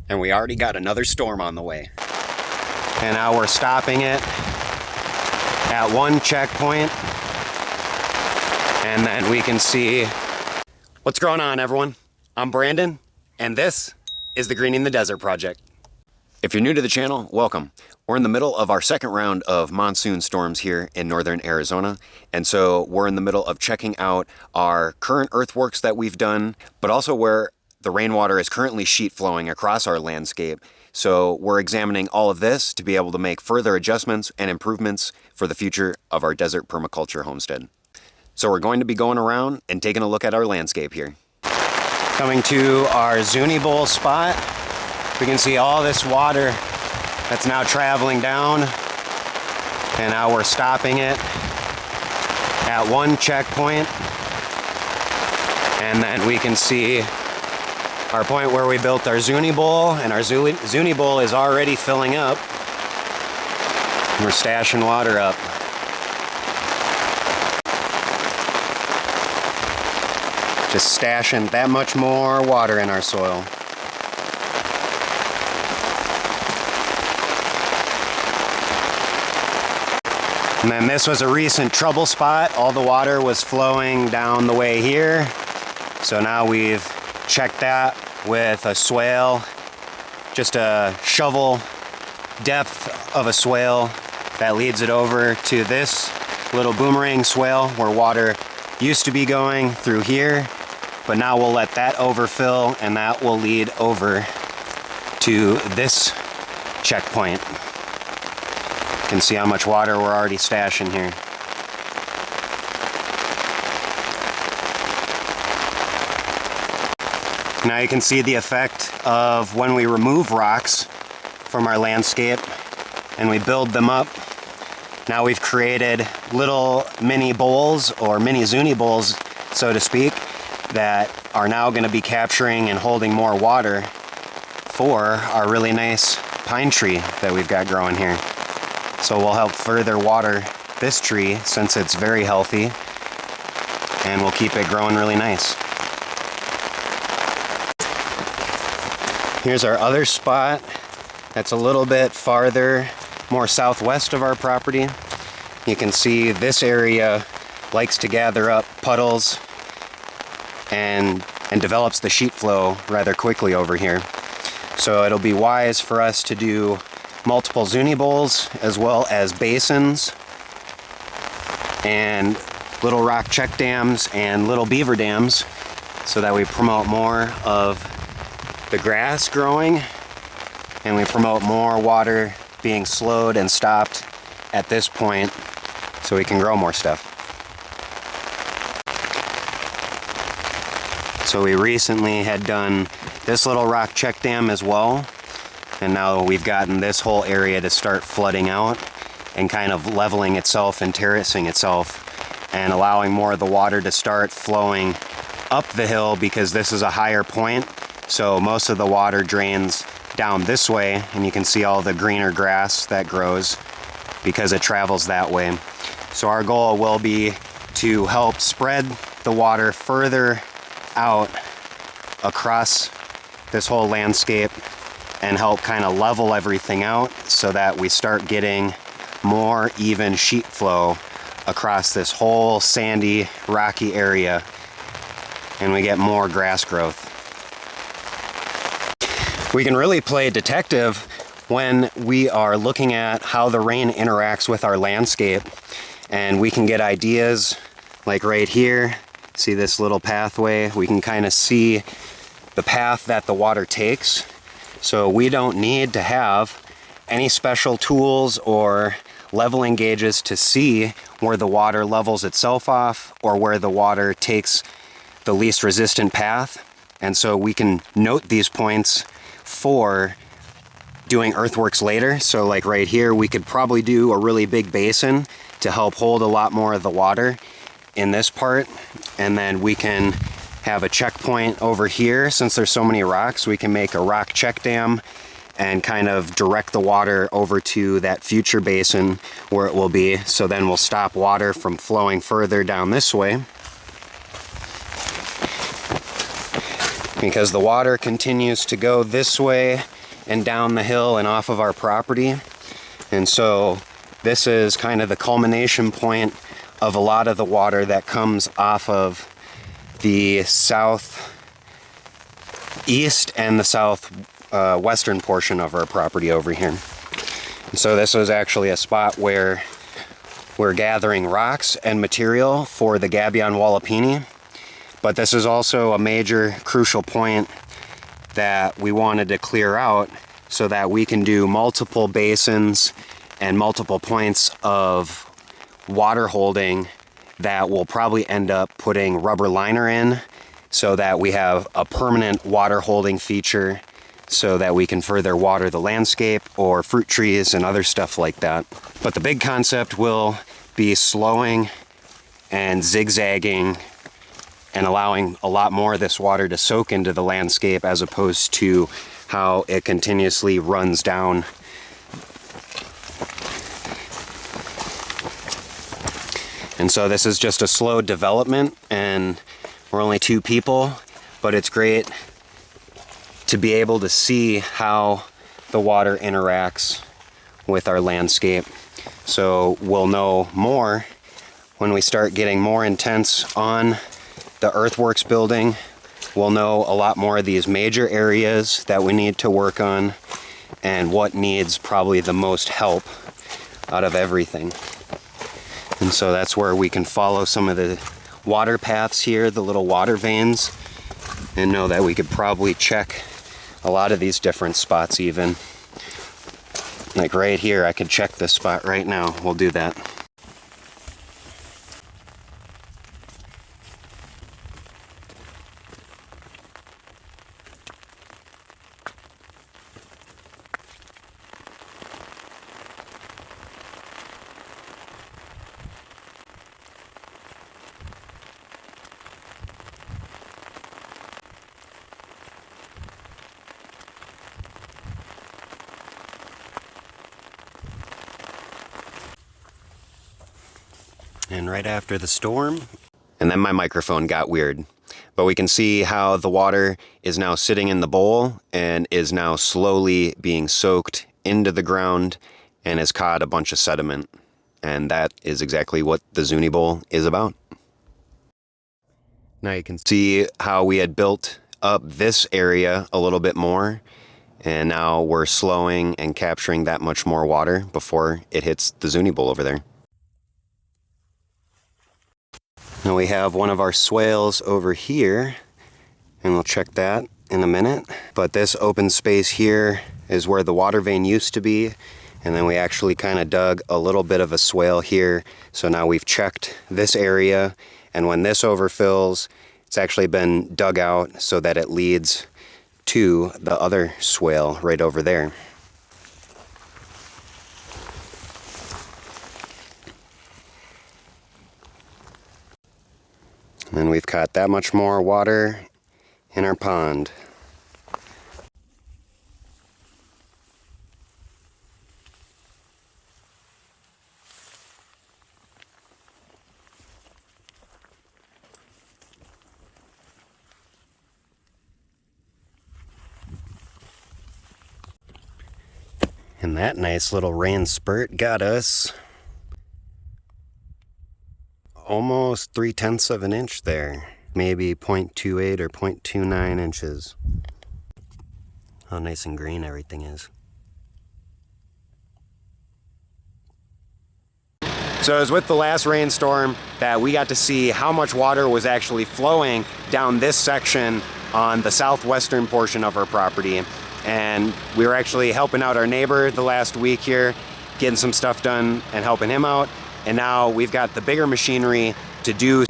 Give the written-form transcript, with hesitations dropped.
And we already got another storm on the way. And now we're stopping it at one checkpoint. And then we can see what's going on, everyone. I'm Brandon, and this is the Greening the Desert Project. If you're new to the channel, welcome. We're in the middle of our second round of monsoon storms here in northern Arizona. And so we're in the middle of checking out our current earthworks that we've done, but also where the rainwater is currently sheet flowing across our landscape. So we're examining all of this to be able to make further adjustments and improvements for the future of our desert permaculture homestead. So we're going to be going around and taking a look at our landscape here. Coming to our Zuni bowl spot, we can see all this water that's now traveling down, and now we're stopping it at one checkpoint, and then we can see our point where we built our Zuni bowl, and our Zuni bowl is already filling up. We're stashing water up. Just stashing that much more water in our soil. And then this was a recent trouble spot. All the water was flowing down the way here. So now we've checked that with a swale, just a shovel depth of a swale that leads it over to this little boomerang swale where water used to be going through here. But now we'll let that overfill, and that will lead over to this checkpoint. You can see how much water we're already stashing here. Now you can see the effect of when we remove rocks from our landscape and we build them up. Now we've created little mini bowls, or mini Zuni bowls, so to speak, that are now going to be capturing and holding more water for our really nice pine tree that we've got growing here. So we'll help further water this tree since it's very healthy, and we'll keep it growing really nice. Here's our other spot that's a little bit farther, more southwest of our property. You can see this area likes to gather up puddles and develops the sheet flow rather quickly over here. So it'll be wise for us to do multiple Zuni bowls as well as basins and little rock check dams and little beaver dams, so that we promote more of the grass growing and we promote more water being slowed and stopped at this point so we can grow more stuff. So we recently had done this little rock check dam as well, and now we've gotten this whole area to start flooding out and kind of leveling itself and terracing itself and allowing more of the water to start flowing up the hill, because this is a higher point. So most of the water drains down this way, and you can see all the greener grass that grows because it travels that way. So our goal will be to help spread the water further out across this whole landscape and help kind of level everything out so that we start getting more even sheet flow across this whole sandy, rocky area, and we get more grass growth. We can really play detective when we are looking at how the rain interacts with our landscape, and we can get ideas like right here. See this little pathway? We can kind of see the path that the water takes. So we don't need to have any special tools or leveling gauges to see where the water levels itself off or where the water takes the least resistant path. And so we can note these points for doing earthworks later. So like right here, we could probably do a really big basin to help hold a lot more of the water in this part, and then we can have a checkpoint over here. Since there's so many rocks, we can make a rock check dam and kind of direct the water over to that future basin where it will be. So then we'll stop water from flowing further down this way. because the water continues to go this way and down the hill and off of our property. And so this is kind of the culmination point of a lot of the water that comes off of the southeast and the southwestern portion of our property over here. And so this was actually a spot where we're gathering rocks and material for the gabion wallapini. But this is also a major crucial point that we wanted to clear out so that we can do multiple basins and multiple points of water holding that will probably end up putting rubber liner in so that we have a permanent water holding feature so that we can further water the landscape or fruit trees and other stuff like that. But the big concept will be slowing and zigzagging and allowing a lot more of this water to soak into the landscape as opposed to how it continuously runs down. And so this is just a slow development, and we're only 2 people, but it's great to be able to see how the water interacts with our landscape. So we'll know more when we start getting more intense on the earthworks building. We'll know a lot more of these major areas that we need to work on and what needs probably the most help out of everything. And so that's where we can follow some of the water paths here, the little water veins, and know that we could probably check a lot of these different spots even. Like right here, I could check this spot right now. We'll do that. And right after the storm, and then my microphone got weird, but we can see how the water is now sitting in the bowl and is now slowly being soaked into the ground and has caught a bunch of sediment. And that is exactly what the Zuni bowl is about. Now you can see how we had built up this area a little bit more, and now we're slowing and capturing that much more water before it hits the Zuni bowl over there. Now we have one of our swales over here, and we'll check that in a minute. But this open space here is where the water vein used to be, and then we actually kind of dug a little bit of a swale here. So now we've checked this area, and when this overfills, it's actually been dug out so that it leads to the other swale right over there. And then we've caught that much more water in our pond. And that nice little rain spurt got us almost 3/10 of an inch there. Maybe 0.28 or 0.29 inches. How nice and green everything is. So it was with the last rainstorm that we got to see how much water was actually flowing down this section on the southwestern portion of our property. And we were actually helping out our neighbor the last week here, getting some stuff done and helping him out. And now we've got the bigger machinery to do